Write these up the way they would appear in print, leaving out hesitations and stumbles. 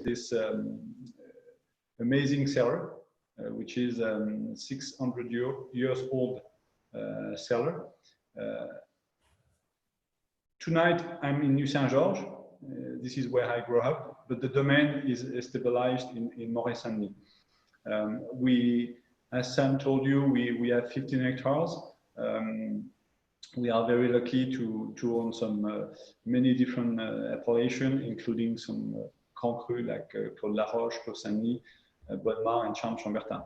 this amazing cellar, which is 600 years old cellar. Tonight, I'm in New Saint-Georges. This is where I grew up, but the domain is stabilized in Morey-St-Denis. As Sam told you, we have 15 hectares. We are very lucky to own some many different appellations, including some Grand Cru like Claude Laroche, Claude Saint-Denis, Bonnemar, and Chambertin.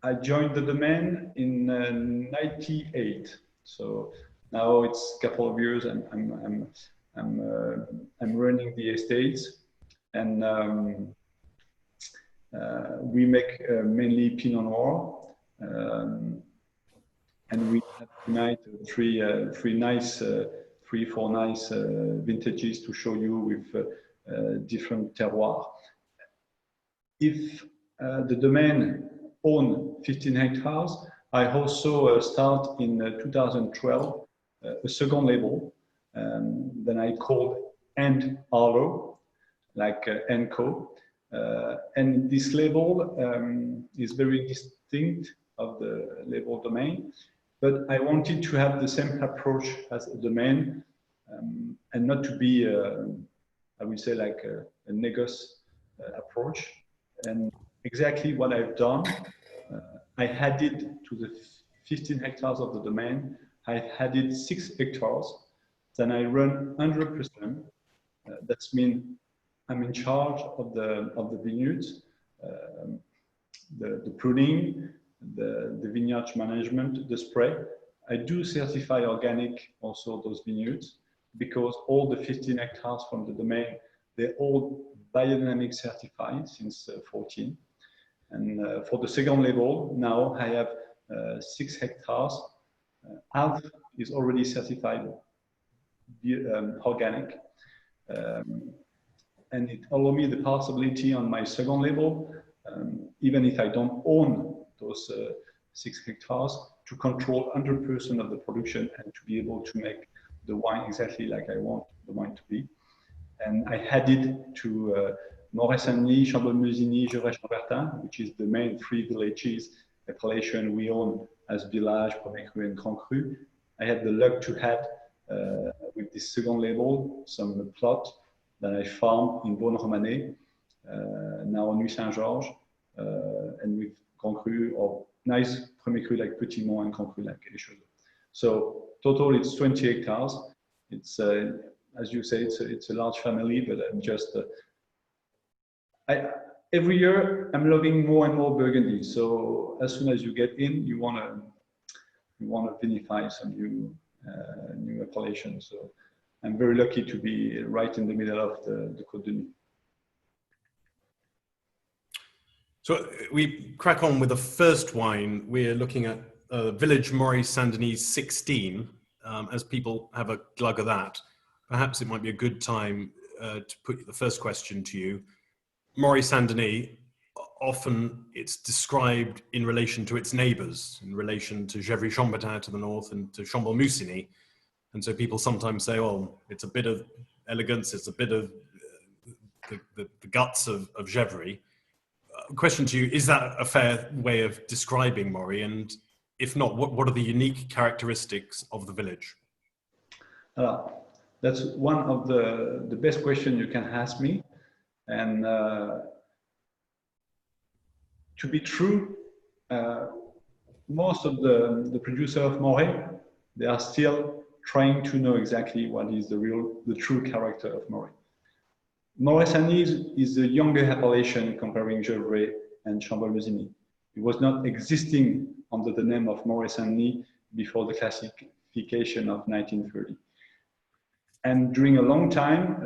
I joined the domain in '98, so now it's a couple of years. I'm running the estates, and we make mainly Pinot Noir. And we have tonight three, four nice vintages to show you with different terroirs. If the domain own 15 hectares, I also start in 2012 a second label that I called Arlaud, like Co. And this label is very distinct of the label Domaine. But I wanted to have the same approach as a domain and not to be, I would say, like a négoce approach. And exactly what I've done, I added to the 15 hectares of the domain, I added 6 hectares. Then I run 100%. That means I'm in charge of the vineyards, the pruning, the vineyard management, the spray. I do certify organic also those vineyards because all the 15 hectares from the domain, they're all biodynamic certified since 14. And for the second label, now I have 6 hectares. Half is already certified organic. And it allows me the possibility on my second label, even if I don't own those 6 hectares, to control 100% of the production and to be able to make the wine exactly like I want the wine to be. And I added to Morey-St-Denis, Chambolle-Musigny, Gevrey-Chambertin, which is the main 3 villages appellation we own as Village, Premier Cru, and Grand Cru. I had the luck to have, with this second label, some plot that I farm in Beaune-Romanée, now in New Saint-Georges, and with Grand Cru or nice Premier Cru like Petit Mont and Grand Cru like Écheveau. So total, it's 20 hectares. It's as you say, it's a large family, but I'm just every year I'm loving more and more Burgundy. So as soon as you get in, you wanna vinify some new appellations. So I'm very lucky to be right in the middle of the Côte de Nuit. So we crack on with the first wine. We're looking at Village Morey-St-Denis 16. As people have a glug of that, perhaps it might be a good time to put the first question to you. Morey-St-Denis, often it's described in relation to its neighbours, in relation to Gevrey-Chambertin to the north and to Chambolle-Musigny. And so people sometimes say, well, it's a bit of elegance, it's a bit of the guts of Gevrey. Question to you, is that a fair way of describing Morey? And if not, what are the unique characteristics of the village? That's one of the best questions you can ask me. And to be true, most of the producers of Morey, they are still trying to know exactly what is the true character of Morey. Morey-St-Denis is a younger appellation comparing Gevrey and Chambolle-Musigny. It was not existing under the name of Morey-St-Denis before the classification of 1930. And during a long time,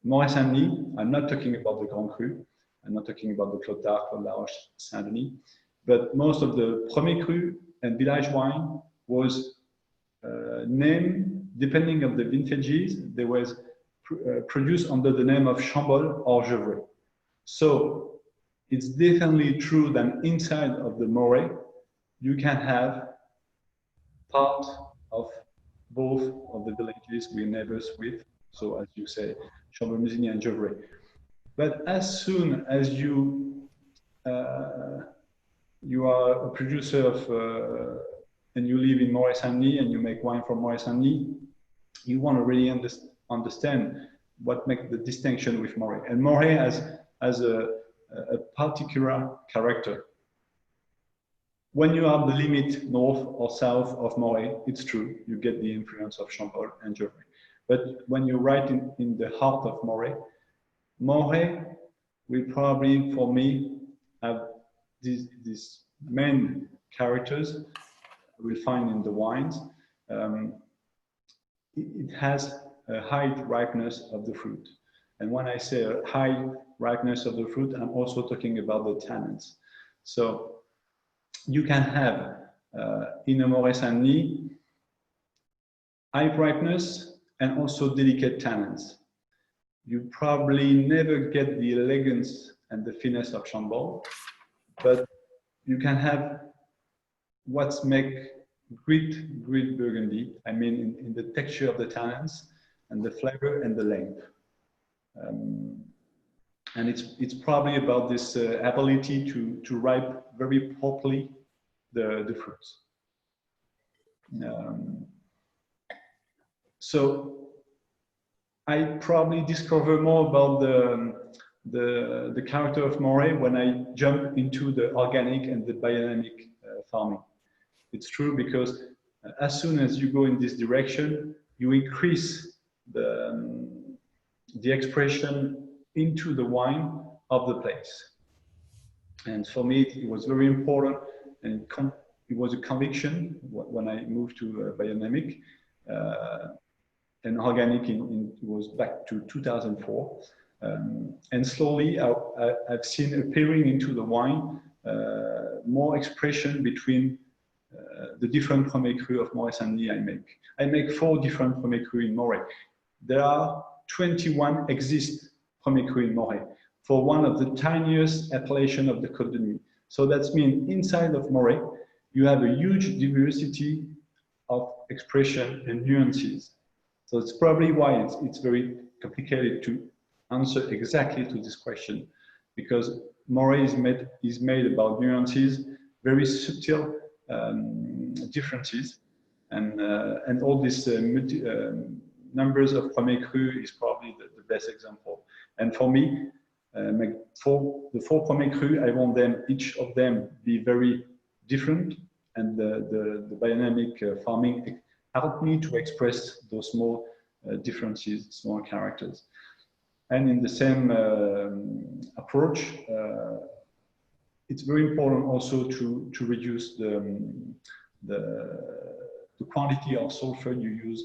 Morey-St-Denis, I'm not talking about the Grand Cru, I'm not talking about the Clos d'Arc or La Roche-Saint-Denis, but most of the Premier Cru and Village wine was named, depending on the vintages, there was produced under the name of Chambolle or Gevrey. So it's definitely true that inside of the Morey, you can have part of both of the villages we're neighbors with. So as you say, Chambord-Musigny and Gevrey. But as soon as you are a producer of, and you live in Morey-St-Denis and you make wine from Morey-St-Denis, you want to really understand what makes the distinction with Morey. And Morey has a particular character. When you are the limit north or south of Morey, it's true, you get the influence of Chambord and Gevrey. But when you're right in the heart of Morey, Morey will probably, for me, have these main characters we'll find in the wines. It has a high ripeness of the fruit. And when I say a high ripeness of the fruit, I'm also talking about the tannins. So you can have in a Morey-St-Denis high ripeness and also delicate tannins. You probably never get the elegance and the finesse of Chambord, but you can have what's make great Burgundy. I mean, in the texture of the tannins and the flavor and the length. And it's probably about this ability to ripe very properly the fruits. So I probably discover more about the character of Morey when I jump into the organic and the biodynamic farming. It's true because as soon as you go in this direction, you increase the expression into the wine of the place. And for me, it was very important, and it was a conviction when I moved to biodynamic. And organic was back to 2004. And slowly I've seen appearing into the wine more expression between the different Premier Cru of Morey-St-Denis I make. I make 4 different Premier Cru in Morey. There are 21 exist Premier Cru in Morey for one of the tiniest appellation of the Côte de Nuit. So that means inside of Morey, you have a huge diversity of expression and nuances. So it's probably why it's very complicated to answer exactly to this question, because Morey is made about nuances, very subtle differences, and all these numbers of Premier Cru is probably the best example. And for me, for the 4 Premier Cru, I want them, each of them, be very different, and the biodynamic farming helped me to express those small differences, small characters. And in the same approach, it's very important also to reduce the quantity of sulfur you use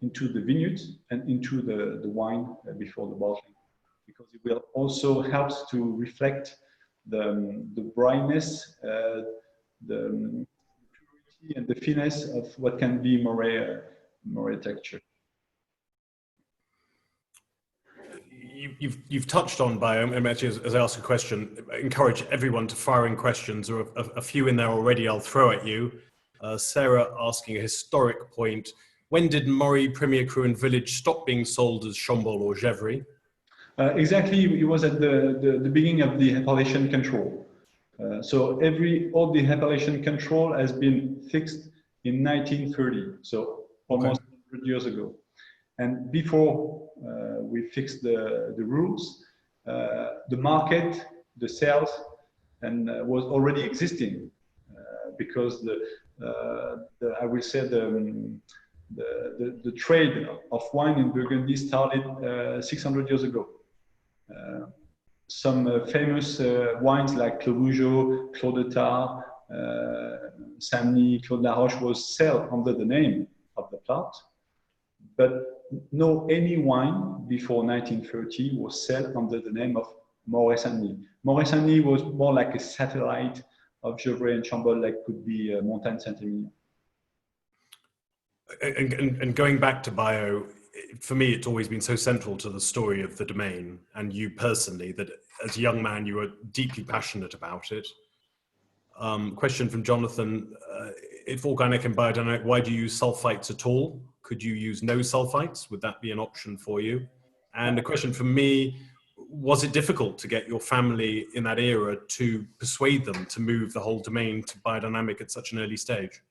into the vineyards and into the wine before the bottling, because it will also help to reflect the brightness, the purity and the finesse of what can be Morey texture. You've touched on bio, and actually, as I ask a question, I encourage everyone to fire in questions. There are a few in there already I'll throw at you. Sarah asking a historic point. When did Morey, Premier Cru and Village stop being sold as Chambord or Gevrey? Exactly, it was at the beginning of the appellation control. So all the appellation control has been fixed in 1930, so almost 100 years ago. And before we fixed the rules, the market, the sales, and was already existing because I will say the trade of wine in Burgundy started 600 years ago. Some famous wines like Clos Vougeot, Clos de Tare, Saint-Denis, Clos de la Roche was sold under the name of the plant, but no any wine before 1930 was sold under the name of Morey-St-Denis. Morey-St-Denis was more like a satellite of Gevrey and Chambord, like could be Montagne-Saint-Émilion. And going back to bio, for me, it's always been so central to the story of the Domaine and you personally that as a young man, you were deeply passionate about it. Question from Jonathan, if organic and biodynamic, why do you use sulfites at all? could you use no sulfites? Would that be an option for you? And a question from me, was it difficult to get your family in that era to persuade them to move the whole domain to biodynamic at such an early stage?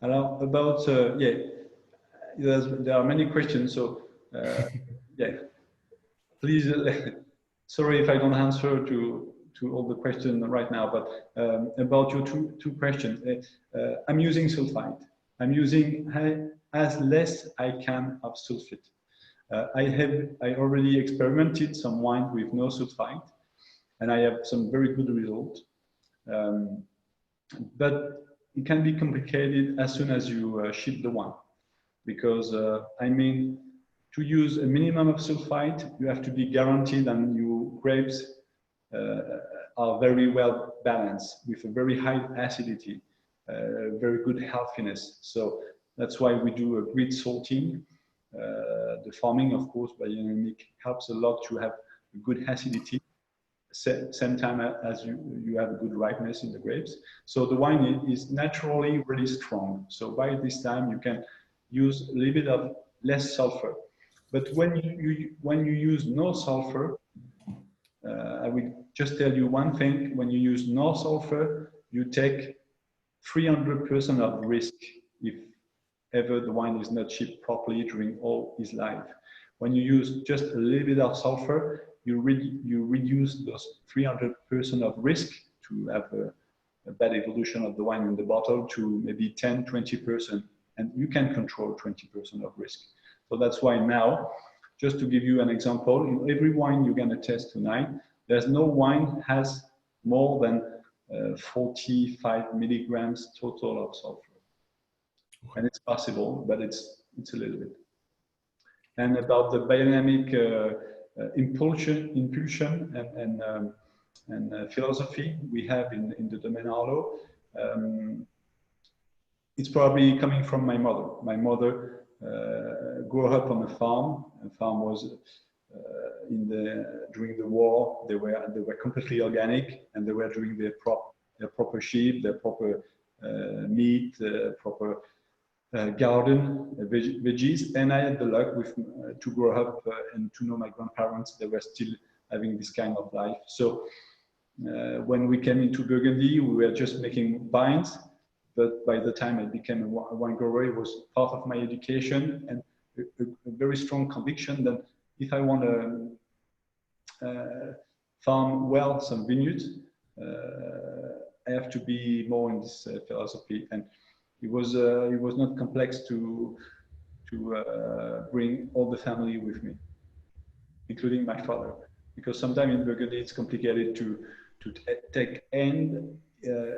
About, yeah, there are many questions, so yeah, please, sorry if I don't answer to all the questions right now, but about your two questions, I'm using sulfite. I'm using as less I can of sulfate. I already experimented some wine with no sulfite, and I have some very good results. But it can be complicated as soon as you ship the wine, because I mean, to use a minimum of sulfite, you have to be guaranteed that your grapes are very well balanced with a very high acidity, very good healthiness. So that's why we do a grid salting. The farming, of course, biodynamic helps a lot to have a good acidity, same time as you have a good ripeness in the grapes. So the wine is naturally really strong. So by this time you can use a little bit of less sulfur. But when you use no sulfur, I will just tell you one thing: when you use no sulfur, you take 300% of risk if ever the wine is not shipped properly during all its life. When you use just a little bit of sulfur, you reduce those 300% of risk to have a bad evolution of the wine in the bottle to maybe 10, 20%, and you can control 20% of risk. So that's why now, just to give you an example, in every wine you're going to test tonight, there's no wine has more than 45 milligrams total of sulfur. And it's possible, but it's a little bit. And about the biodynamic impulsion and philosophy we have in the Domaine Arlaud, it's probably coming from my mother. My mother grew up on a farm. The farm was during the war. They were completely organic, and they were doing their proper sheep, their proper meat, proper garden, veggies, and I had the luck to grow up and to know my grandparents. They were still having this kind of life. So when we came into Burgundy, we were just making vines. But by the time I became a wine grower, it was part of my education and a very strong conviction that if I want to farm well some vineyards, I have to be more in this philosophy. And it was not complex to bring all the family with me, including my father, because sometimes in Burgundy it's complicated to take end,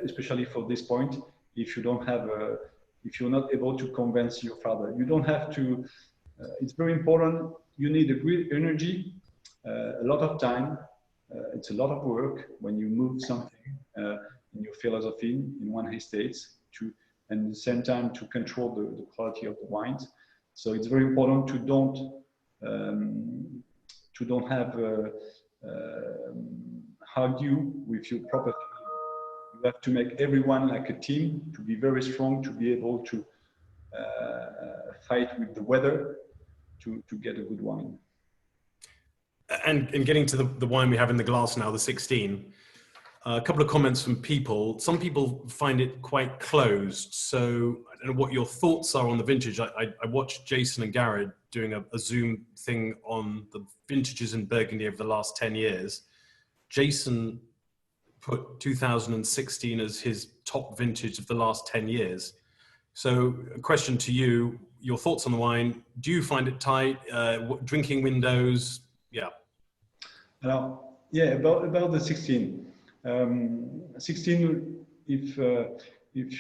especially for this point. If you don't have if you're not able to convince your father, you don't have to. It's very important. You need a great energy, a lot of time. It's a lot of work when you move something in your philosophy in one estate and at the same time to control the quality of the wines. So it's very important to don't have argue with your proper. You have to make everyone like a team, to be very strong, to be able to fight with the weather to get a good wine. And getting to the wine we have in the glass now, the 16, a couple of comments from people. Some people find it quite closed. So I don't know what your thoughts are on the vintage. I watched Jason and Garrett doing a Zoom thing on the vintages in Burgundy over the last 10 years. Jason put 2016 as his top vintage of the last 10 years. So a question to you, your thoughts on the wine. Do you find it tight? Drinking windows? Yeah. Yeah, about the 16. 16, if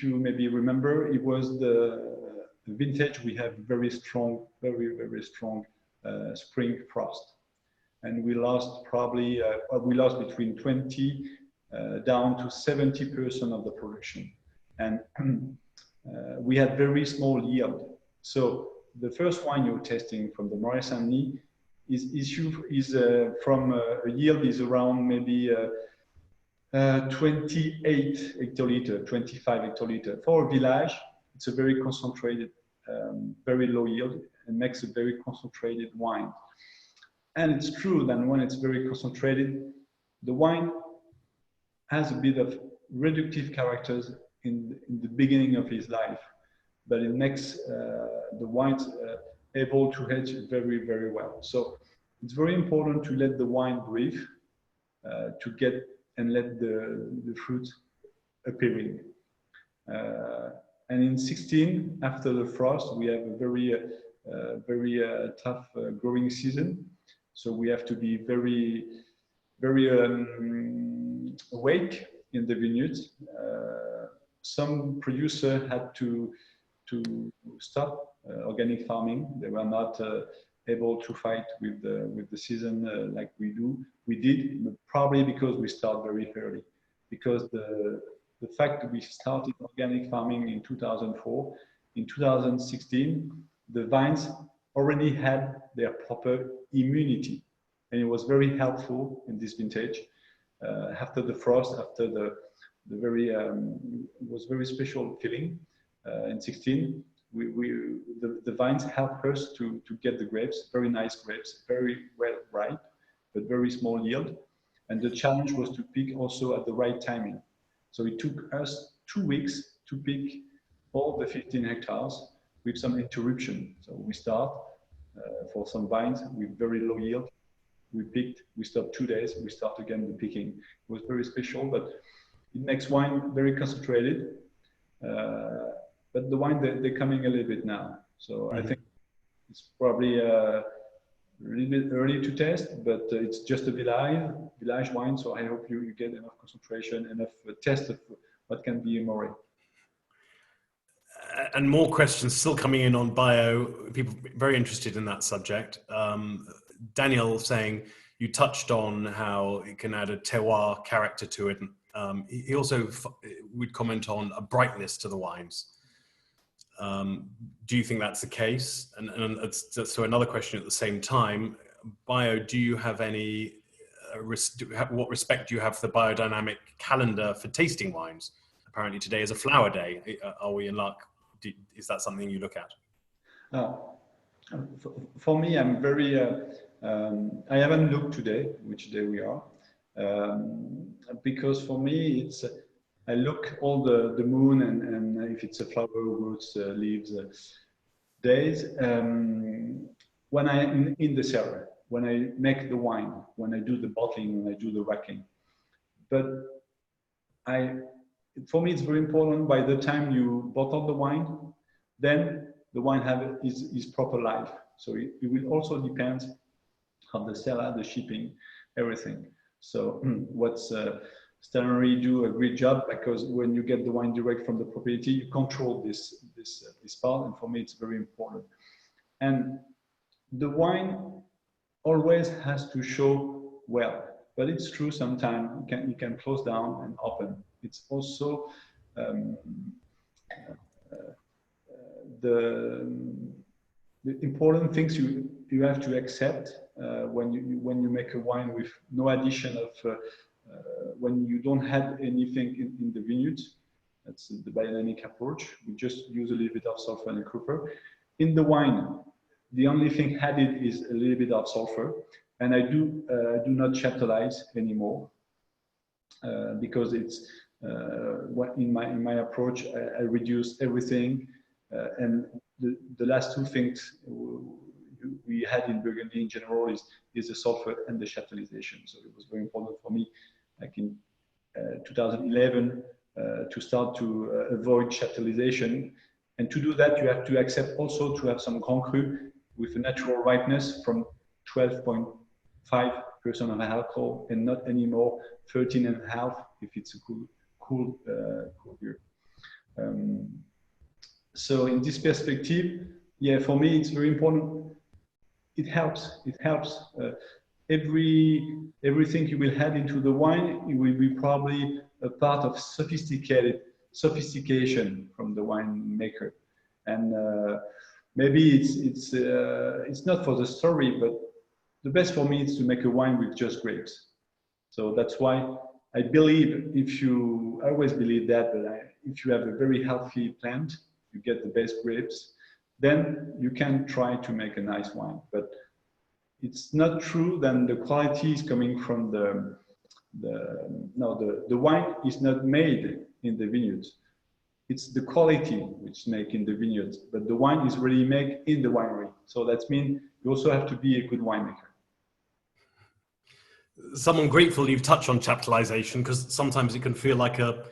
you maybe remember, it was the vintage we have very strong, very strong spring frost. And we lost probably, we lost between 20 down to 70% of the production. And we had very small yield. So the first wine you're testing from the Morey-St-Denis is from a yield is around maybe 28 hectoliter, 25 hectoliter. For a village, it's a very concentrated very low yield and makes a very concentrated wine. And it's true that when it's very concentrated, the wine has a bit of reductive characters in the beginning of his life, but it makes the wines able to age very, very well. So it's very important to let the wine breathe, to get and let the fruit appearing. And in 16, after the frost, we have a very tough growing season. So we have to be very, very awake in the vineyards. Some producer had to stop organic farming. They were not able to fight with the season like we do. We did, probably because we start very early. Because the fact that we started organic farming in 2004, in 2016, the vines already had their proper immunity. And it was very helpful in this vintage. After the frost, after the very, it was very special feeling in 16. The vines helped us to get the grapes, very nice grapes, very well ripe, but very small yield. And the challenge was to pick also at the right timing. So it took us 2 weeks to pick all the 15 hectares with some interruption. So we start for some vines with very low yield. We picked, we stopped 2 days, we start again the picking. It was very special, but it makes wine very concentrated. But the wine, they're coming a little bit now. So I think it's probably a little bit early to test, but it's just a village wine. So I hope you get enough concentration, enough test of what can be a Morey. And more questions still coming in on bio. People very interested in that subject. Daniel saying you touched on how it can add a terroir character to it. He also would comment on a brightness to the wines. Do you think that's the case? And so another question at the same time, bio, do you have any, what respect do you have for the biodynamic calendar for tasting wines? Apparently today is a flower day. Are we in luck? Is that something you look at? For me, I'm very, I haven't looked today, which day we are, because for me, it's, I look all the moon and if it's a flower, roots, leaves, days, when I'm in the cellar, when I make the wine, when I do the bottling, when I do the racking. But for me, it's very important by the time you bottle the wine, then the wine have is proper life. So it will also depend on the cellar, the shipping, everything. So what's Stannary do a great job, because when you get the wine direct from the property, you control this part, and for me it's very important. And the wine always has to show well, but it's true sometimes you can close down and open. It's also the important things you have to accept when you make a wine with no addition of when you don't have anything in the vineyard. That's the biodynamic approach. We just use a little bit of sulfur and copper. In the wine, the only thing added is a little bit of sulfur, and I do not chaptalize anymore because it's in my approach. I reduce everything, and the last two things we had in Burgundy in general is the sulfur and the chaptalization. So it was very important for me, like in 2011, to start to avoid chaptalization. And to do that, you have to accept also to have some Grand Cru with a natural ripeness from 12.5% of alcohol, and not anymore 13.5% if it's a cool beer. So in this perspective, yeah, for me it's very important. It helps. It helps. Everything you will add into the wine, it will be probably a part of sophistication from the winemaker, and maybe it's not for the story, but the best for me is to make a wine with just grapes. So that's why I believe, I always believe that if you have a very healthy plant, you get the best grapes. then you can try to make a nice wine. But it's not true that the quality is coming from the wine is not made in the vineyards. It's the quality which make in the vineyards, but the wine is really made in the winery. So that means you also have to be a good winemaker. Someone grateful you've touched on chaptalization, because sometimes it can feel like a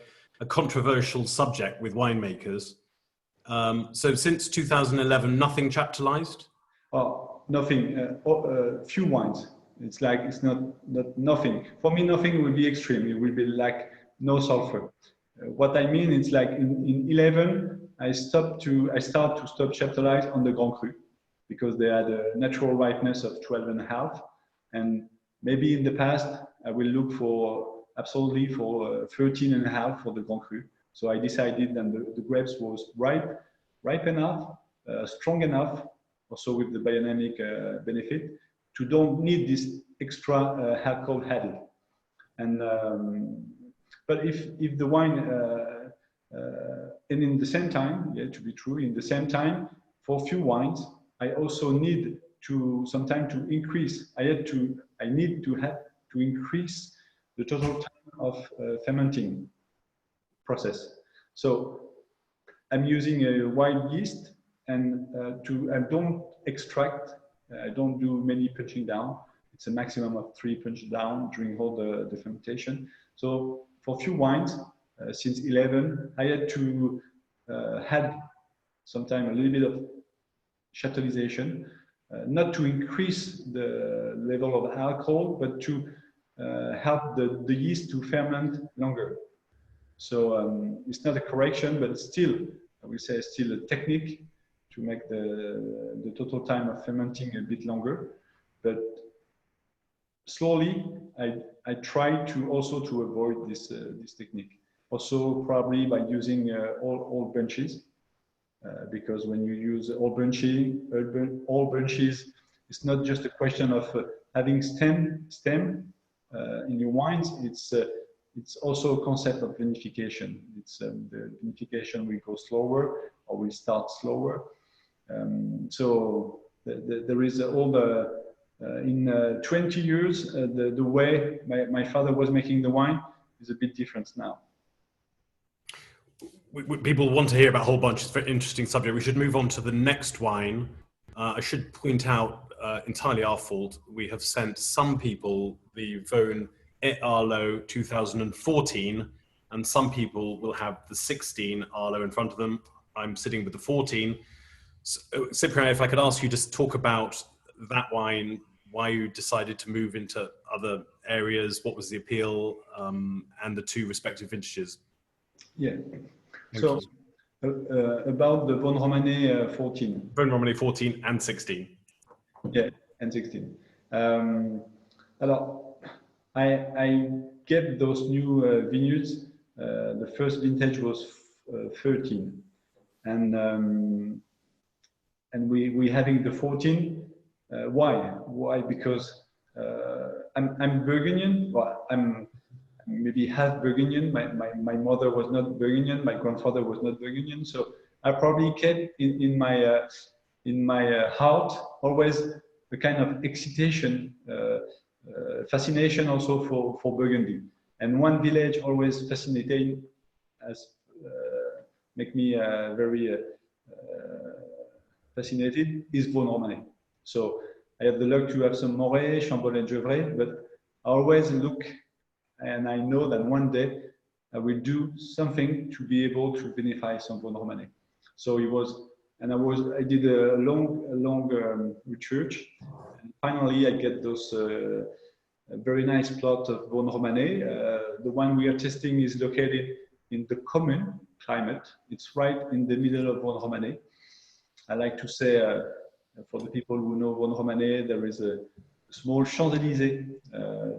controversial subject with winemakers. So since 2011, nothing chaptalized? Oh, nothing. Few wines. It's like it's not nothing. For me, nothing will be extreme. It will be like no sulfur. What I mean, it's like in 11, I start to stop chaptalize on the Grand Cru because they had a natural ripeness of 12.5, and maybe in the past I will look for absolutely for 13.5 for the Grand Cru. So I decided that the grapes was ripe enough, strong enough, also with the biodynamic benefit, to don't need this extra alcohol added. And but if the wine and in the same time, yeah, to be true, in the same time, for few wines, I also need to sometimes to increase. I need to increase the total time of fermenting process. So I'm using a wild yeast, and I don't extract. I don't do many punching down. It's a maximum of 3 punch down during all the fermentation. So for few wines, since 11, I had to add sometimes a little bit of chaptalization, not to increase the level of alcohol, but to help the yeast to ferment longer. So it's not a correction, but still, I will say still a technique to make the total time of fermenting a bit longer. But slowly, I try to also to avoid this technique. Also, probably by using all bunches, because when you use all bunches, it's not just a question of having stem in your wines. It's also a concept of vinification. It's the vinification will go slower or will start slower. So there is all the in 20 years the way my father was making the wine is a bit different now. People want to hear about a whole bunch. It's a very interesting subject. We should move on to the next wine. I should point out, entirely our fault, we have sent some people the Domaine Arlaud 2014, and some people will have the 16 Arlaud in front of them. I'm sitting with the 14. So, Cyprien, if I could ask you just talk about that wine, why you decided to move into other areas, what was the appeal, and the two respective vintages. Yeah. So about the Vosne Romanée 14. Vosne Romanée 14 and 16. Yeah, and 16. Alors, I get those new vineyards. The first vintage was 13, and we having the 14. Why? Why? Because I'm Burgundian. Well, I'm maybe half Burgundian. My mother was not Burgundian. My grandfather was not Burgundian. So I probably kept in my heart always a kind of excitation, fascination also for Burgundy. And one village always fascinating, as make me very fascinated, is Vosne Romanée. So I have the luck to have some Morey, Chambolle, and Gevrey, but I always look, and I know that one day I will do something to be able to vinify some Vosne Romanée. So it was, and I did a long research, and finally I get those very nice plot of Vosne Romanée. The one we are testing is located in the commune climate. It's right in the middle of Vosne Romanée. I like to say, for the people who know Vosne Romanée, there is a small Champs-Élysées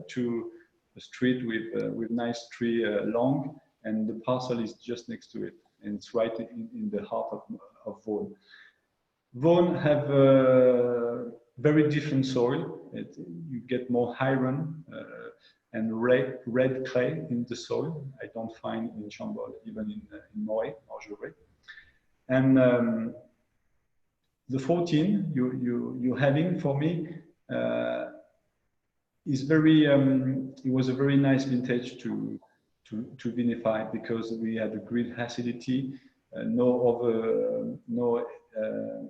to a street with nice tree long, and the parcel is just next to it, and it's right in the heart of Vosne. Vosne have a very different soil. You get more iron and red clay in the soil. I don't find in Chambolle, even in Morey or Gevrey. And the 14 you're having for me is very. It was a very nice vintage to vinify because we had a great acidity, no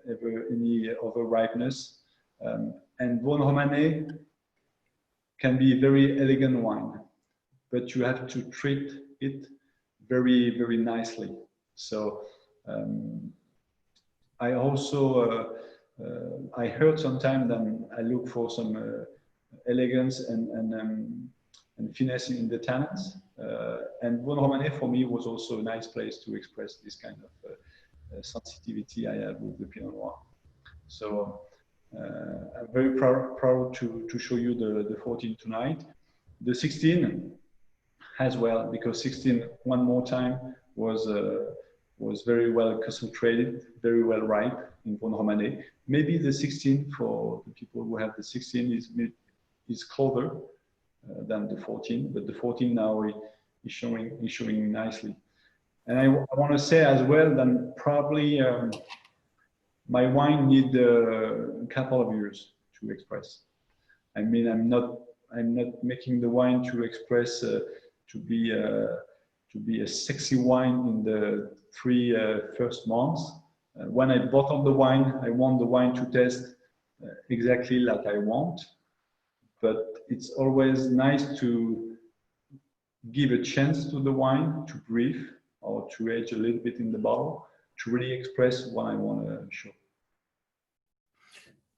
ever any over ripeness, and Vosne Romanée can be a very elegant wine, but you have to treat it very, very nicely. So I also I heard sometimes that I look for some elegance and finesse in the tannins, and Vosne Romanée for me was also a nice place to express this kind of sensitivity I have with the Pinot Noir. So I'm very proud to show you the 14 tonight. The 16 as well, because 16 one more time was very well concentrated, very well ripe in Vosne Romanée. Maybe the 16 for the people who have the 16 is colder than the 14, but the 14 now is showing nicely. And I want to say as well that probably my wine need a couple of years to express. I mean, I'm not making the wine to express to be a sexy wine in the 3 first months. When I bottle the wine, I want the wine to taste exactly like I want. But it's always nice to give a chance to the wine to breathe or to age a little bit in the bottle to really express what I want to show.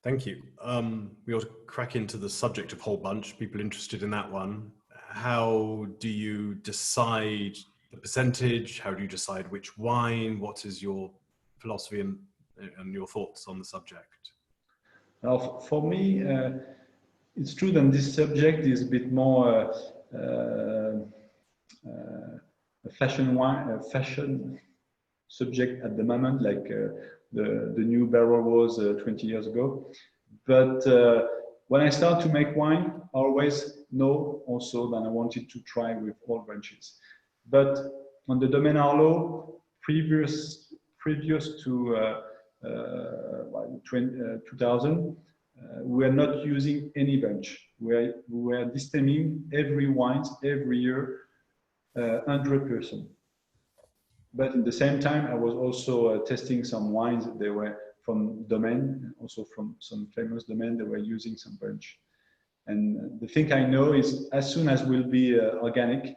Thank you. We ought to crack into the subject of whole bunch, people interested in that one. How do you decide the percentage? How do you decide which wine? What is your philosophy and your thoughts on the subject? Now, for me, it's true that this subject is a bit more a fashion subject at the moment, like the new barrel was 20 years ago. But when I start to make wine, I always know also that I wanted to try with all branches. But on the Domaine Arlaud, previous to 2000, we are not using any bench. We were distemming every wines every year, 100%. But at the same time, I was also testing some wines. They were from Domaine, also from some famous Domaine. They were using some bench. And the thing I know is, as soon as we'll be organic,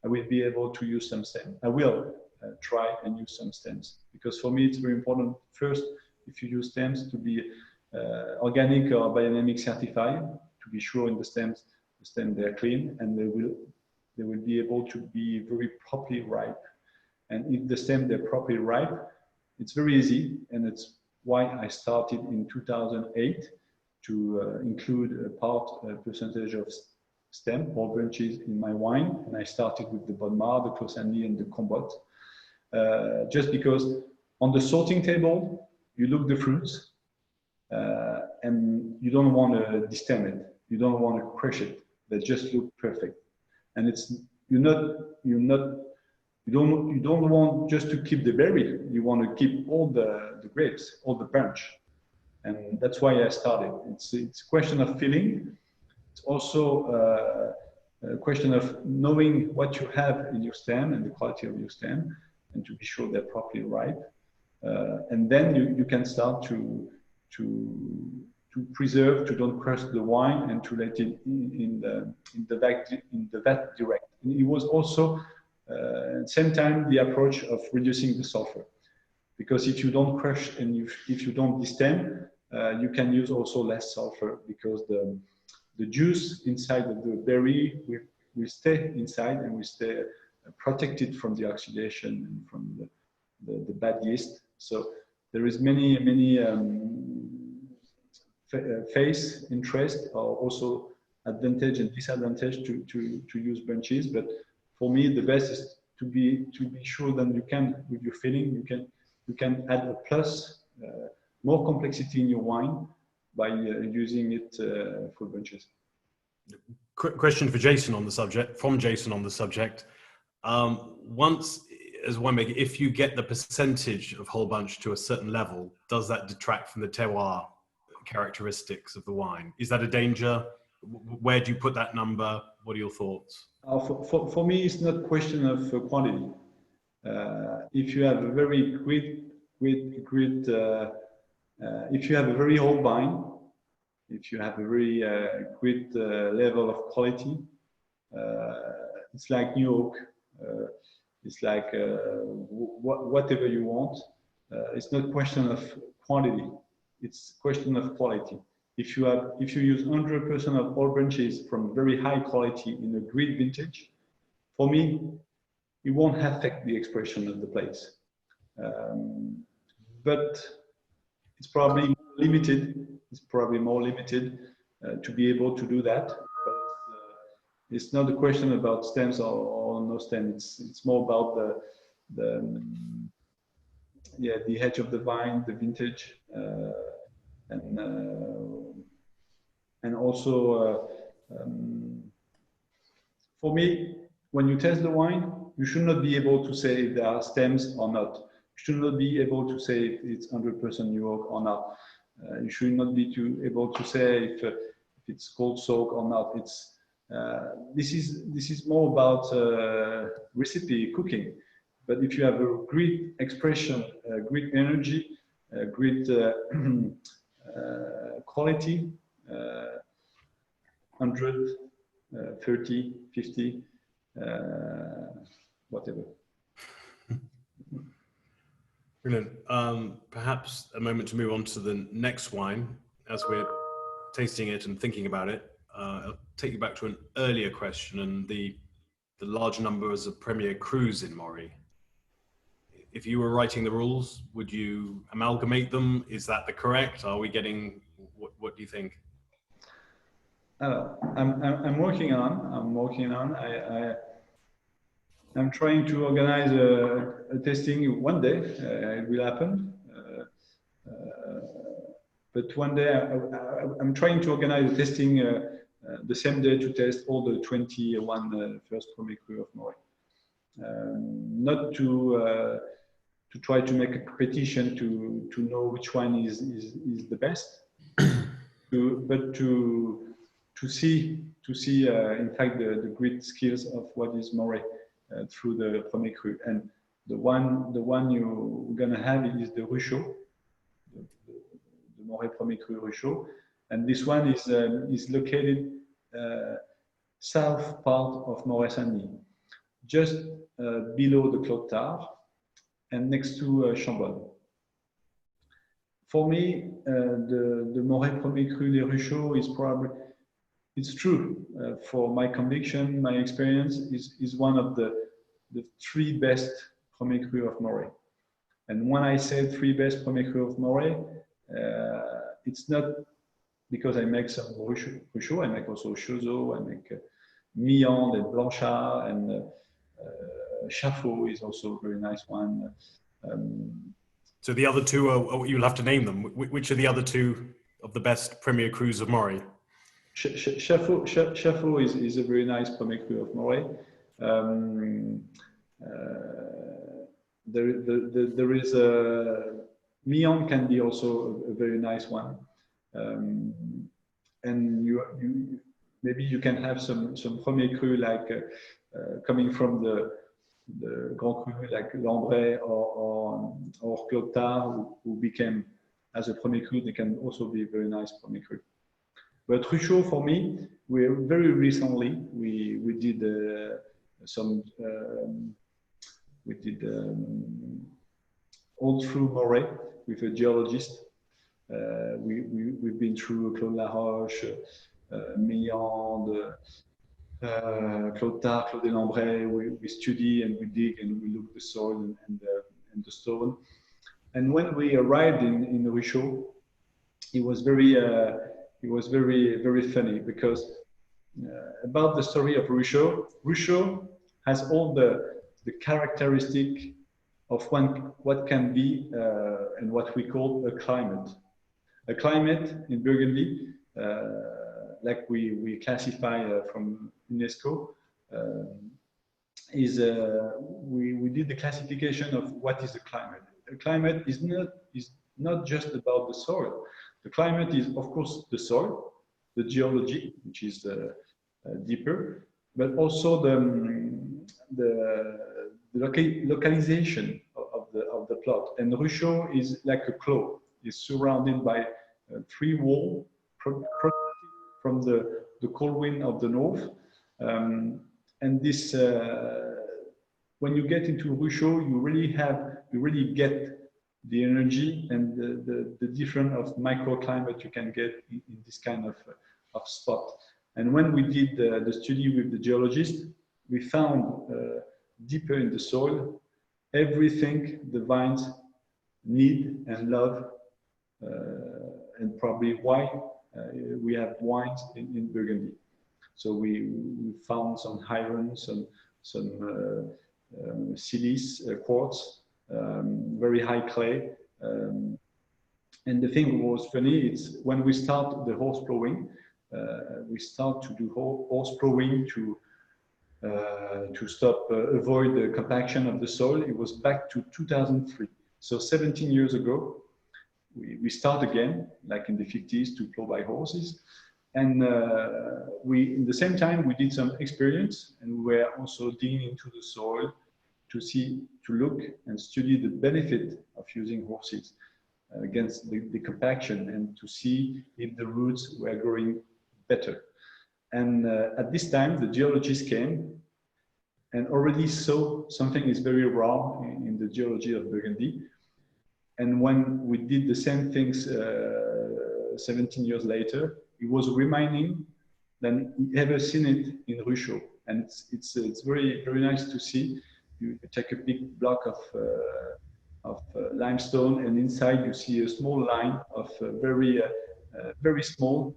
I will be able to use some stems. I will try and use some stems, because for me it's very important. First, if you use stems, to be organic or biodynamic certified, to be sure in the stems they're clean and they will be able to be very properly ripe. And if the stem they're properly ripe, it's very easy, and it's why I started in 2008 to include a percentage of stem or branches in my wine. And I started with the Bonnemar, the Clos-Saint-Denis, and the Combotte, just because on the sorting table you look the fruits and you don't want to destem it, you don't want to crush it. They just look perfect, and it's you don't want just to keep the berry. You want to keep all the grapes, all the bunch, and that's why I started. It's a question of feeling. It's also a question of knowing what you have in your stem and the quality of your stem, and to be sure they're properly ripe. And then you can start to preserve, to don't crush the wine, and to let it in the vat direct. And it was also at the same time the approach of reducing the sulfur, because if you don't crush and if you don't destem, you can use also less sulfur, because the juice inside of the berry will stay inside and will stay protected from the oxidation and from the bad yeast. So there is many phase interest, or also advantage and disadvantage to use branches. But for me, the best is to be sure that you can, with your feeling, you can add a plus, more complexity in your wine by using it for branches. Quick question for Jason on the subject, from Jason on the subject. Once as a winemaker, if you get the percentage of whole bunch to a certain level, does that detract from the terroir characteristics of the wine? Is that a danger? Where do you put that number? What are your thoughts? For me, it's not a question of quantity. If you have a very if you have a very old vine, if you have a very great level of quality, it's like new oak. It's like whatever you want. It's not question of quantity. It's question of quality. If you use 100% of all branches from very high quality in a great vintage, for me, it won't affect the expression of the place. But it's probably more limited. It's probably more limited to be able to do that. But it's not a question about stems or no stem. It's more about the edge of the vine, the vintage, and also for me, when you test the wine, you should not be able to say if there are stems or not. You should not be able to say if it's 100% new oak or not. You should not be able to say if it's cold soak or not. It's this is more about recipe cooking. But if you have a great expression, great energy, great quality, 100, 30, 50, whatever. Brilliant. Perhaps a moment to move on to the next wine as we're tasting it and thinking about it. I'll take you back to an earlier question and the large numbers of Premier Crus in Morey. If you were writing the rules, would you amalgamate them? Is that the correct? Are we getting, what do you think? I'm working on. I'm trying to organize a testing one day. It will happen. But one day I'm trying to organize a testing the same day to test all the 21 first Premier Cru of Morey. Not to try to make a competition to know which one is the best, but to see in fact the great skills of what is Morey through the Premier Cru. And the one you're gonna have is the Ruchot, the Morey Premier Cru Ruchot, and this one is located south part of Morey-St-Denis, just below the Clos Tard and next to Chambon. For me, the Morey Premier Cru des Ruchots is probably, it's true, for my conviction, my experience, is one of the three best Premier Cru of Morey. And when I say three best Premier Cru of Morey, it's not because I make some Ruchot, I make also Chauzeau, I make Milland and Blanchard, and Chaffot is also a very nice one. So the other two are, you'll have to name them. Which are the other two of the best Premier Crus of Morey? Chaffot is a very nice Premier Cru of Morey. There is a Milland can be also a very nice one, and you maybe you can have some Premier Cru like coming from the Grand Cru like Lambray or Clos Tard, who became as a Premier Cru, they can also be very nice Premier Cru. But Ruchot, for me, we very recently we did all through Morey with a geologist. We've been through Claude Laroche, Milland, Clos Tard, Clos des Lambray. We study and we dig and we look the soil and the stone. And when we arrived in Ruchot, it was very funny because about the story of Ruchot. Ruchot has all the characteristic of what can be and what we call a climate. A climate in Burgundy, like we classify from UNESCO, we did the classification of what is the climate. The climate is not just about the soil. The climate is, of course, the soil, the geology, which is deeper, but also the localization of the plot. And Ruchot is like a claw. It's surrounded by three walls from the cold wind of the north. And this, when you get into Ruchot, you really get the energy and the different of microclimate you can get in this kind of spot. And when we did the study with the geologist, we found deeper in the soil everything the vines need and love, and probably why we have wines in Burgundy. So we found some iron, some silice, quartz, very high clay. And the thing was funny, it's when we start the horse plowing, we start to do horse plowing to avoid the compaction of the soil. It was back to 2003. So 17 years ago, we start again, like in the 50s, to plow by horses. And in the same time, we did some experience, and we were also digging into the soil to look and study the benefit of using horses against the compaction, and to see if the roots were growing better. And at this time, the geologist came and already saw something is very wrong in the geology of Burgundy. And when we did the same things 17 years later, he was reminding that he ever seen it in Ruchot. And it's very, very nice to see. You take a big block of limestone, and inside you see a small line of very small,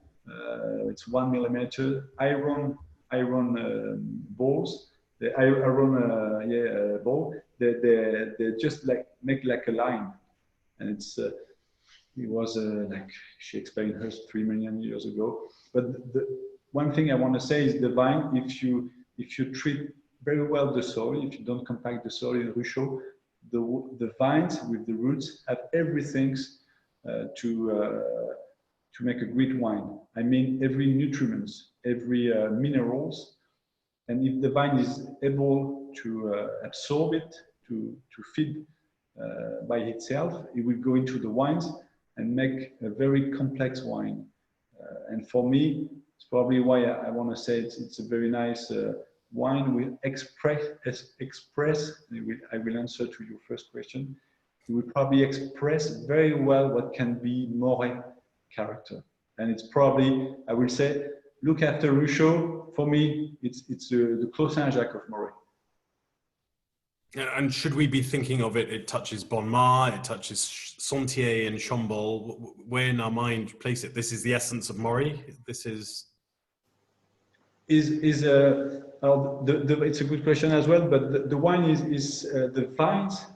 it's 1 millimeter iron balls. The iron ball, they just like make like a line, and it was like she explained hers 3 million years ago. But the one thing I want to say is the vine, if you treat very well the soil, if you don't compact the soil in Ruchot, the vines with the roots have everything to make a great wine. I mean, every nutrients, every minerals, and if the vine is able to absorb it, to feed by itself, it will go into the wines and make a very complex wine. And for me, it's probably why I want to say it's a very nice wine. Will express. I will answer to your first question. It will probably express very well what can be Morey character. And it's probably, I will say, look after Ruchot. For me, it's the Clos Saint-Jacques of Morey. And should we be thinking of it? It touches Bonnemar, it touches Sentier and Chambol. Where in our mind place it? This is the essence of Morey. This is. It's a good question as well. But the wine is the vines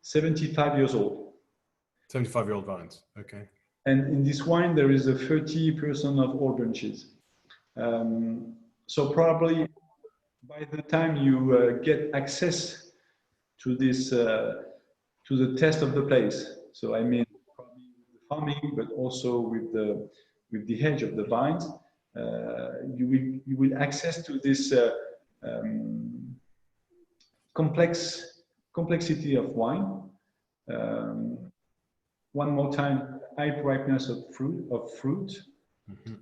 75 years old. 75-year-old vines. Okay. And in this wine, there is a 30% of old branches. So probably by the time you get access to this, to the taste of the place. So I mean, probably with the farming, but also with the hedge of the vines, you will access to this complexity of wine. One more time, high ripeness of fruit, mm-hmm.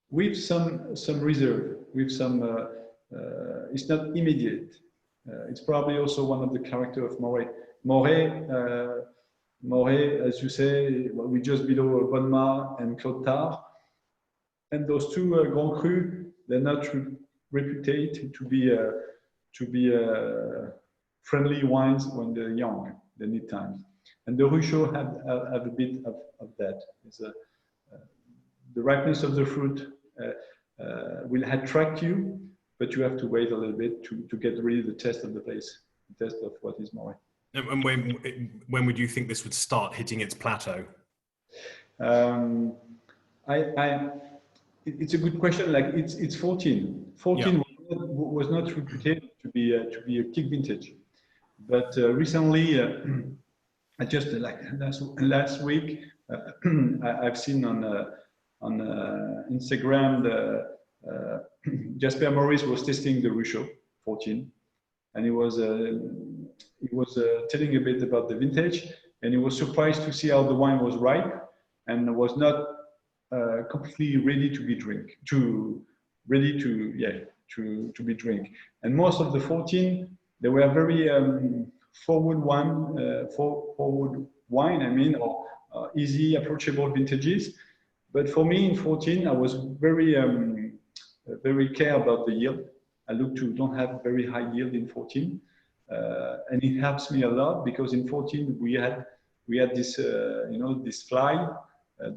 With some reserve, with some. It's not immediate. It's probably also one of the character of Morey. Morey, as you say, we're just below Bonnemar and Clotard, and those two Grand Cru, they're not reputed to be friendly wines when they're young. They need time. And the Ruchot have a bit of that. It's the ripeness of the fruit will attract you, but you have to wait a little bit to get really the taste of the place, the taste of what is Morey. And when would you think this would start hitting its plateau? It's a good question. Like it's 14. 14 yeah. was not reputed to be a kick vintage. But recently, I just like last week, I've seen on Instagram Jasper Maurice was testing the Ruchot 14, and he was telling a bit about the vintage, and he was surprised to see how the wine was ripe and was not completely ready to be be drink. And most of the 14, they were very forward wine, I mean, or easy approachable vintages. But for me in 14, I was very care about the yield. I look to don't have very high yield in 14, and it helps me a lot because in 14 we had this this fly,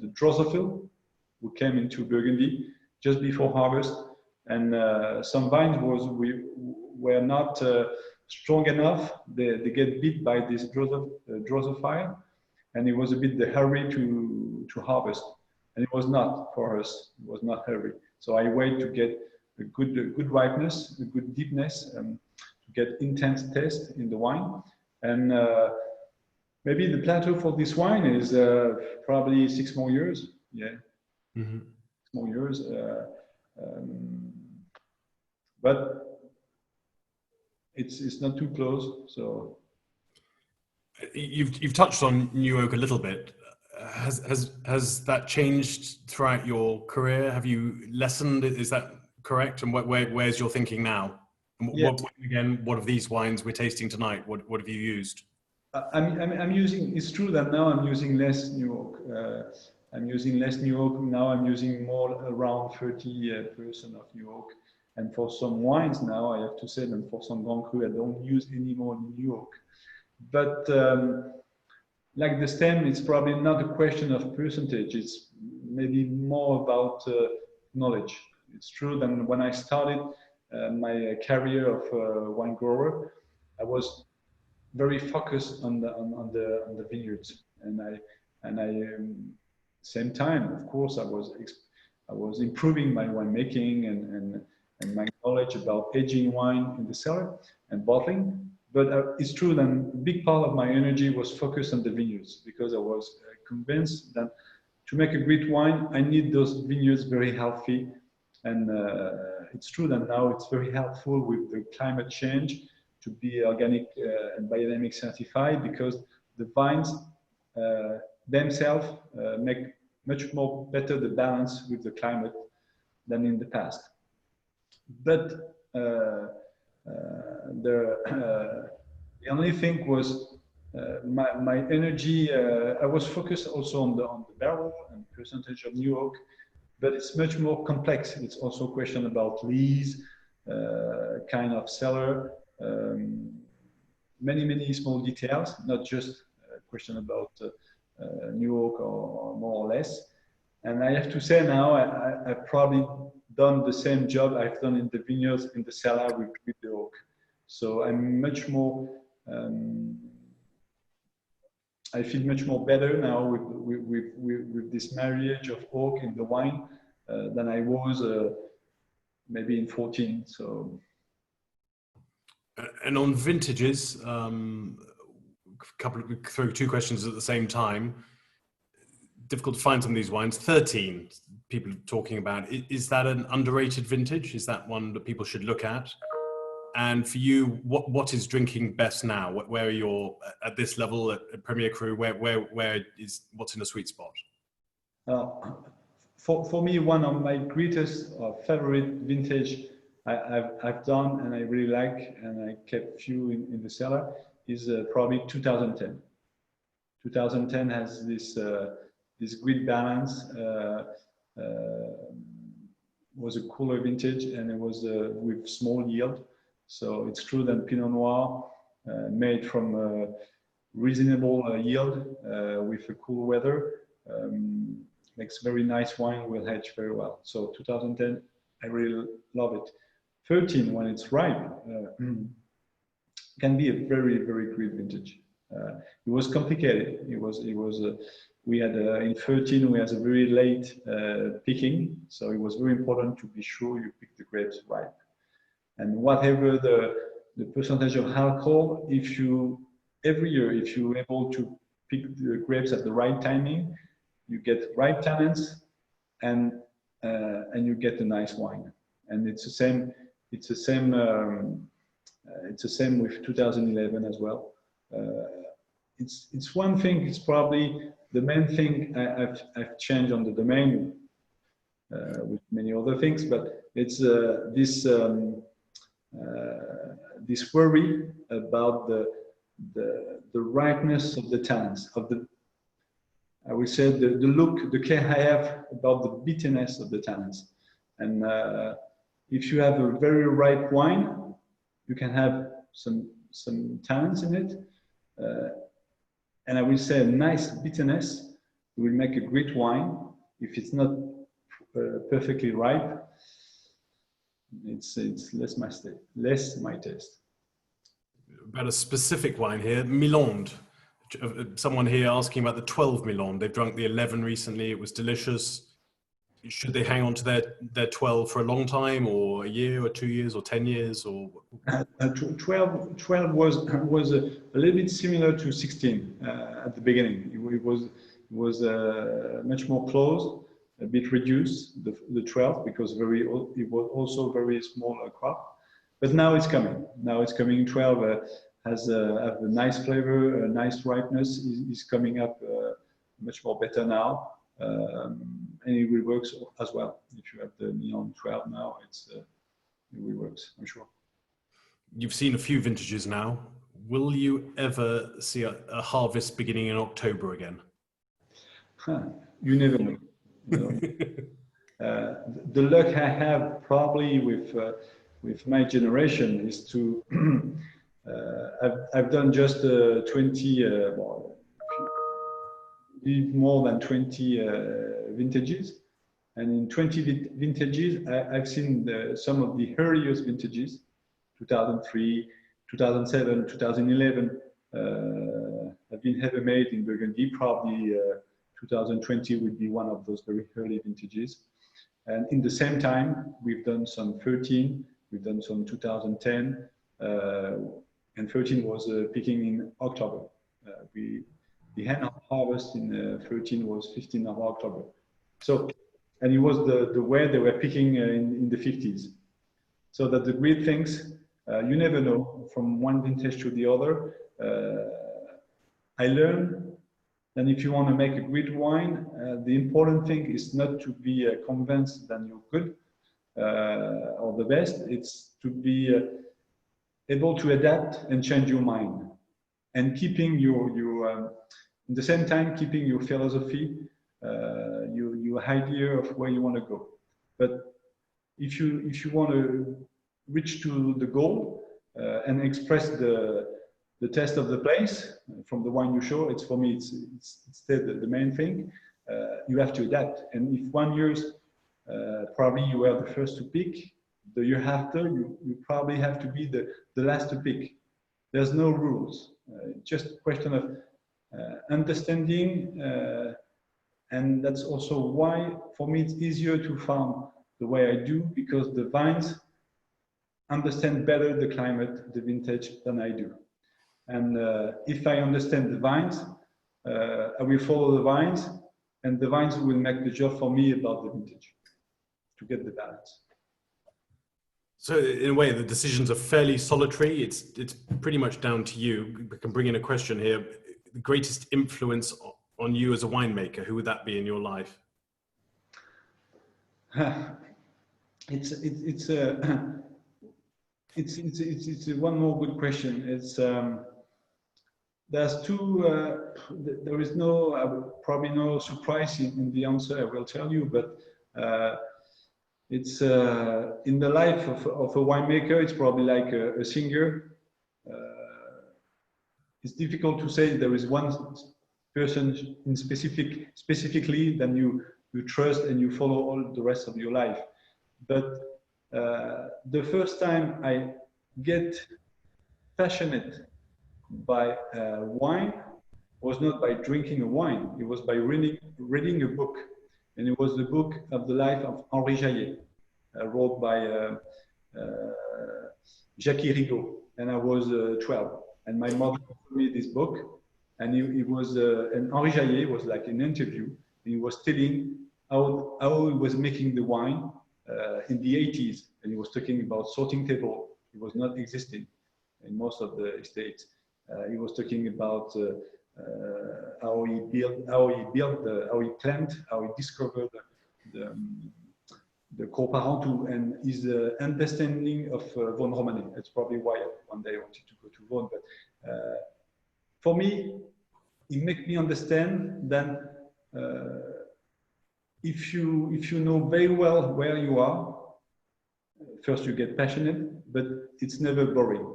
the Drosophil, who came into Burgundy just before harvest, and some vines were not strong enough. They get bit by this Drosophile, and it was a bit the hurry to harvest, and it was not for us. It was not hurry. So I wait to get a good ripeness, a good deepness, to get intense taste in the wine, and maybe the plateau for this wine is probably 6 more years. Yeah. Mm-hmm. 6 more years, but it's not too close. So you've touched on new oak a little bit. Has that changed throughout your career? Have you lessened? Is that correct? And where's your thinking now? And what of these wines we're tasting tonight? What have you used? I'm using. It's true that now I'm using less new oak. I'm using less new oak now. I'm using more around 30% of new oak. And for some wines now, I have to say that for some Grand Cru, I don't use any more new oak. But like the stem, it's probably not a question of percentage. It's maybe more about knowledge. It's true that when I started my career of wine grower, I was very focused on the vineyards, and I same time, of course, I was improving my winemaking and my knowledge about aging wine in the cellar and bottling. But it's true that a big part of my energy was focused on the vineyards because I was convinced that to make a great wine, I need those vineyards very healthy. And it's true that now it's very helpful with the climate change to be organic and biodynamic certified because the vines themselves make much more better the balance with the climate than in the past. But the only thing was my energy. I was focused also on the barrel and percentage of new oak, but it's much more complex. It's also a question about lees, kind of cellar, many small details, not just a question about new oak or more or less. And I have to say now, I've probably done the same job I've done in the vineyards in the cellar with the oak. So I'm much more, I feel much more better now with this marriage of oak in the wine than I was maybe in 14. So. And on vintages, throw two questions at the same time. Difficult to find some of these wines. 13 people talking about. Is that an underrated vintage? Is that one that people should look at? And for you, what is drinking best now? Where are you at this level at Premier Cru? Where is what's in a sweet spot? For me, one of my greatest favorite vintage I've done and I really like, and I kept few in the cellar, is probably 2010. 2010 has this great balance. Was a cooler vintage, and it was with small yield. So it's true that Pinot Noir made from reasonable yield with a cool weather makes very nice wine, will age very well. So 2010, I really love it. 13, when it's ripe, can be a very great vintage. It was complicated. We had in 13 we had a very late picking, so it was very important to be sure you pick the grapes ripe. And whatever the percentage of alcohol, if you every year, if you're able to pick the grapes at the right timing, you get right tannins, and you get a nice wine. And it's the same. It's the same. It's the same with 2011 as well. It's one thing. It's probably the main thing I've changed on the Domaine, with many other things, but it's this worry about the ripeness of the tannins, of the, I would say, the look, the care I have about the bitterness of the tannins. And if you have a very ripe wine, you can have some tannins in it. And I will say a nice bitterness will make a great wine. If it's not perfectly ripe, it's less my taste. About a specific wine here, Milande. Someone here asking about the 12 Milande. They've drunk the 11 recently. It was delicious. Should they hang on to their 12 for a long time, or a year, or 2 years, or 10 years, or? 12 was a little bit similar to 16 at the beginning. It was much more closed, a bit reduced, the 12, because it was also very small crop. But now it's coming. Now it's coming. 12 has a nice flavor, a nice ripeness. Is coming up much more better now, and it will work as well. If you have the Neon 12 now, it will work, I'm sure. You've seen a few vintages now. Will you ever see a harvest beginning in October again? You never know. The luck I have probably with my generation is to I've done just 20 more than 20 vintages, and in 20 vintages I've seen some of the earliest vintages, 2003, 2007, 2011 have been ever made in Burgundy. Probably 2020 would be one of those very early vintages. And in the same time, we've done some 13, we've done some 2010, and 13 was picking in October. The end of harvest in 13 was 15th of October. So, and it was the way they were picking in the 50s. So that the great things, you never know from one vintage to the other. I learned that if you want to make a great wine, the important thing is not to be convinced that you're good or the best. It's to be able to adapt and change your mind, and keeping your at the same time keeping your philosophy, your idea of where you want to go. But if you want to reach to the goal and express the taste of the place from the wine you show, it's for me it's the main thing. You have to adapt, and if 1 year probably you were the first to pick, the year after you probably have to be the last to pick. There's no rules. Just a question of understanding, and that's also why for me it's easier to farm the way I do, because the vines understand better the climate, the vintage, than I do. And if I understand the vines, I will follow the vines, and the vines will make the job for me about the vintage, to get the balance. So in a way, the decisions are fairly solitary. It's pretty much down to you. We can bring in a question here. The greatest influence on you as a winemaker, who would that be in your life? It's one more good question. It's there's two. There is probably no surprise in the answer I will tell you, but it's in the life of a winemaker. It's probably like a singer. It's difficult to say there is one person in specifically that you trust and you follow all the rest of your life. But the first time I get passionate by wine was not by drinking a wine. It was by reading a book, and it was the book of the life of Henri Jaillet, wrote by Jackie Rigaud, and I was 12. And my mother told me this book, and he was, and Henri Jaillet was like an interview, and he was telling how he was making the wine in the 80s, and he was talking about sorting table. It was not existing in most of the estates. He was talking about how he planned, how he discovered the Corparentou and his understanding of Vaughan Romane. That's probably why one day I wanted to go to Vaughan. But for me, it makes me understand that if you know very well where you are, first you get passionate, but it's never boring.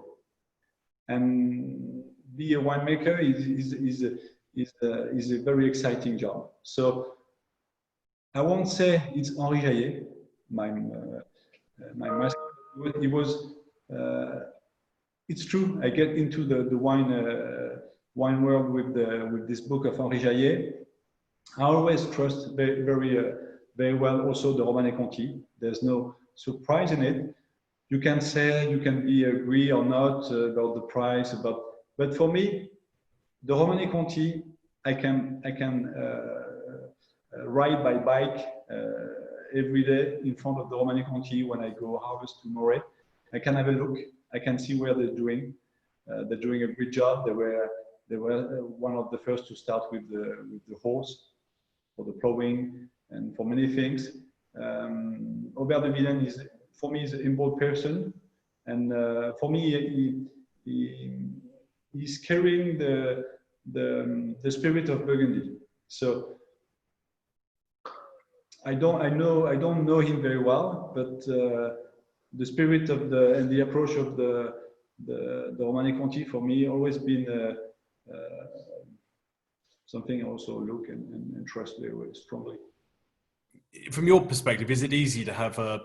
And be a winemaker is a very exciting job. So I won't say it's Henri Jaillet, my master. It was. It's true. I get into the wine world with this book of Henri Jaillet. I always trust very well also the Romanée-Conti. There's no surprise in it. You can say, you can be agree or not about the price, but for me, the Romanée-Conti, I can ride by bike every day in front of the Romanée-Conti when I go harvest to Morey. I can have a look. I can see where they're doing. They're doing a good job. They were one of the first to start with the horse for the plowing and for many things. Aubert de Vilaine is, for me, is an involved person, and for me, he's carrying the spirit of Burgundy. So I don't know him very well, but the spirit of and the approach of the Romanée-Conti for me always been something I also look and trust very strongly. From your perspective, is it easy to have a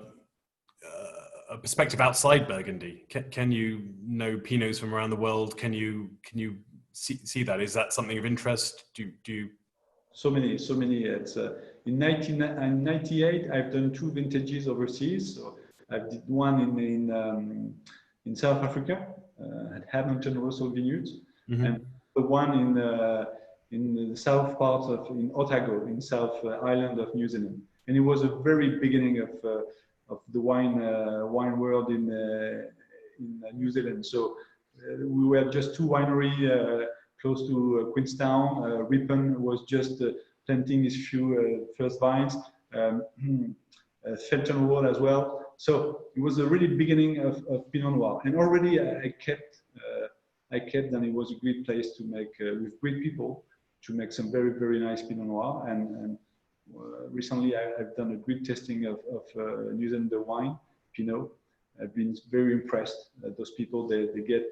perspective outside Burgundy? Can you know Pinots from around the world? Can you see that? Is that something of interest? Do you? So many. It's in 1998. I've done 2 vintages overseas. So I did one in South Africa at Hamilton Russell Vineyards, and the one in the south part in Otago, in South Island of New Zealand. And it was a very beginning of the wine world in New Zealand. So we were just 2 wineries close to Queenstown. Ripon was just planting his few first vines. Felton Road as well. So it was a really beginning of Pinot Noir. And already I kept, and it was a great place to make with great people to make some very nice Pinot Noir. And recently I've done a great tasting of New Zealand wine, Pinot. I've been very impressed. Those people, they get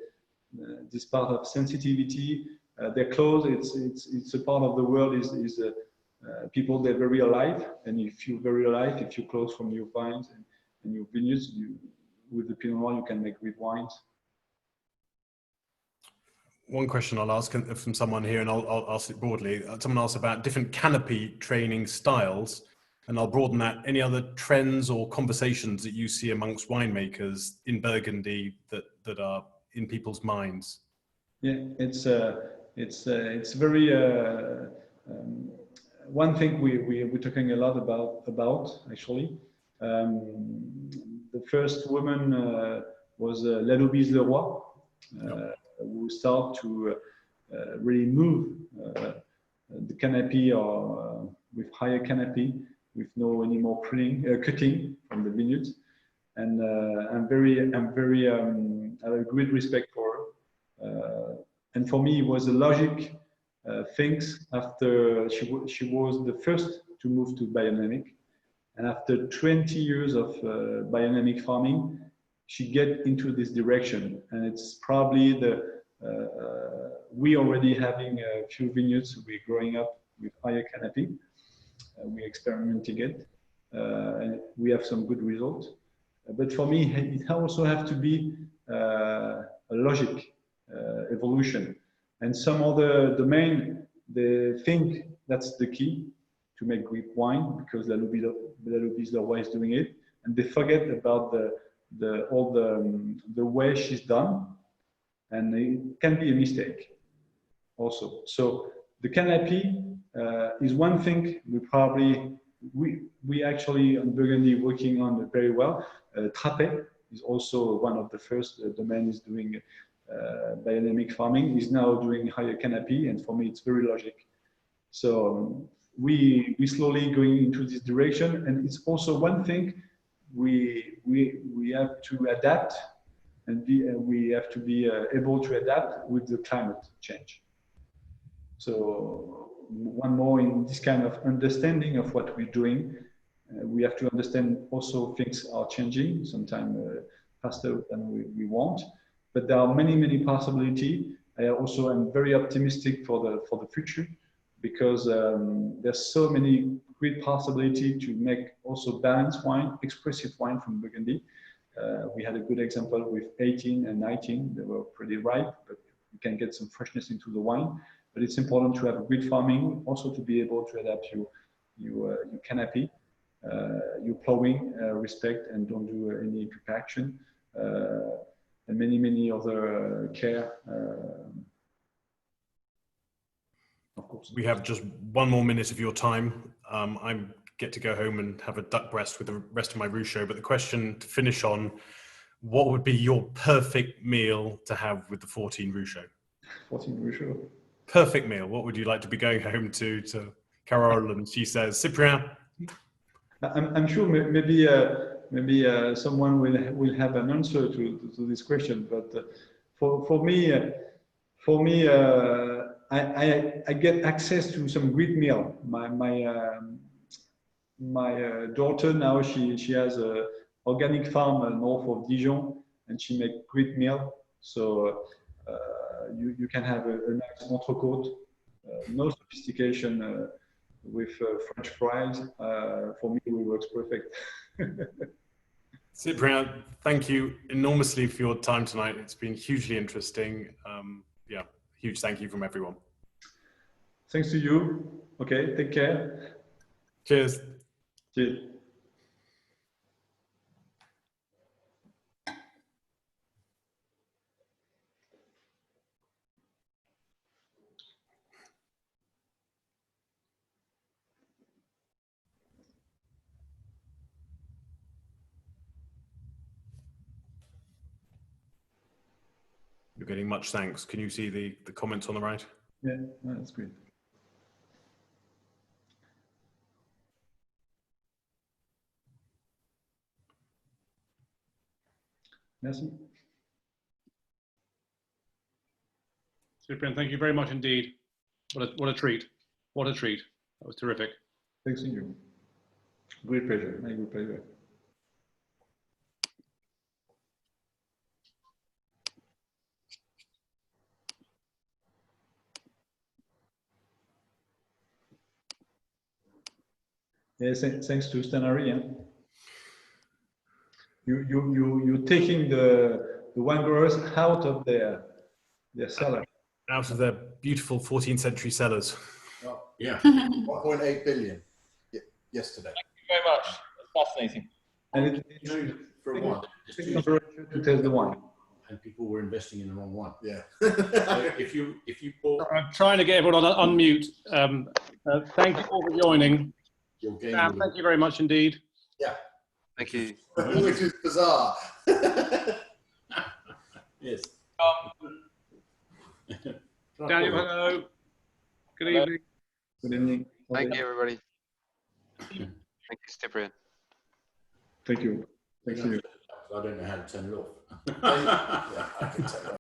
this part of sensitivity. They're close. It's a part of the world is people, they're very alive, and you feel very alive if you're close from your vines and your vineyards. With the Pinot Noir, you can make great wines. One question I'll ask from someone here, and I'll ask it broadly. Someone asked about different canopy training styles, and I'll broaden that. Any other trends or conversations that you see amongst winemakers in Burgundy that are in people's minds? Yeah, it's very one thing we're talking a lot about actually. The first woman was Lalobise Leroy. Who start to really move the canopy or with higher canopy, with no any more cutting from the vineyards, and I'm very I have a great respect for her. And for me, it was a logic things after she was the first to move to biodynamic, and after 20 years of biodynamic farming, she get into this direction. And it's probably we already having a few vineyards, we're growing up with higher canopy, we're experimenting it, and we have some good results. But for me, it also have to be a logic evolution. And some other domain, they think that's the key to make great wine, because Lalobise Leroy is doing it, and they forget about the way she's done, and it can be a mistake also. So the canopy is one thing we actually on Burgundy working on very well. Trappé is also one of the first. Domaine is doing biodynamic farming. Is now doing higher canopy, and for me it's very logic. So we slowly going into this direction, and it's also one thing we have to adapt, and we have to be able to adapt with the climate change. So one more in this kind of understanding of what we're doing, we have to understand also things are changing, sometimes faster than we want, but there are many possibilities. I also am very optimistic for the future, because there's so many great possibilities to make also balanced wine, expressive wine from Burgundy. We had a good example with 18 and 19. They were pretty ripe, but you can get some freshness into the wine. But it's important to have a good farming, also to be able to adapt your canopy, your plowing, respect, and don't do any compaction, and many other care. Of course. We have just one more minute of your time. I get to go home and have a duck breast with the rest of my Rougeot, but the question to finish on, what would be your perfect meal to have with the 14 Rougeot? 14 Rougeot. Perfect meal. What would you like to be going home to Carole? And she says, Cyprien. I'm sure maybe someone will have an answer to this question, but for me, I get access to some great meal. My daughter now, she has a organic farm north of Dijon, and she makes great meal. So you can have a nice entrecôte, no sophistication, with French fries. For me, it works perfect. Cyprien, thank you enormously for your time tonight. It's been hugely interesting. Yeah, huge thank you from everyone. Thanks to you. Okay, take care. Cheers. Cheers. You're getting much thanks. Can you see the comments on the right? Yeah, that's great. Merci. Cyprien, thank you very much indeed. What a treat. What a treat. That was terrific. Thanks to you. Great pleasure. My great pleasure. Yes, thanks to Stannary. Yeah. You're taking the wine growers out of their cellar. Out of their beautiful 14th century cellars. Oh, yeah, 1.8 billion yesterday. Thank you very much. That's fascinating. And it's for one. to taste the wine. And people were investing in the wrong one. Yeah. if you bought, I'm trying to get everyone on unmute. Thank you all for joining. Sam, thank you very much indeed. Yeah. Thank you. Which is bizarre. Yes. Daniel, hello. Good evening. Good evening. Thank you, everybody. Thank you, Cyprien. Thank you. Thank you. I don't know how to turn it off. Yeah, I can tell you.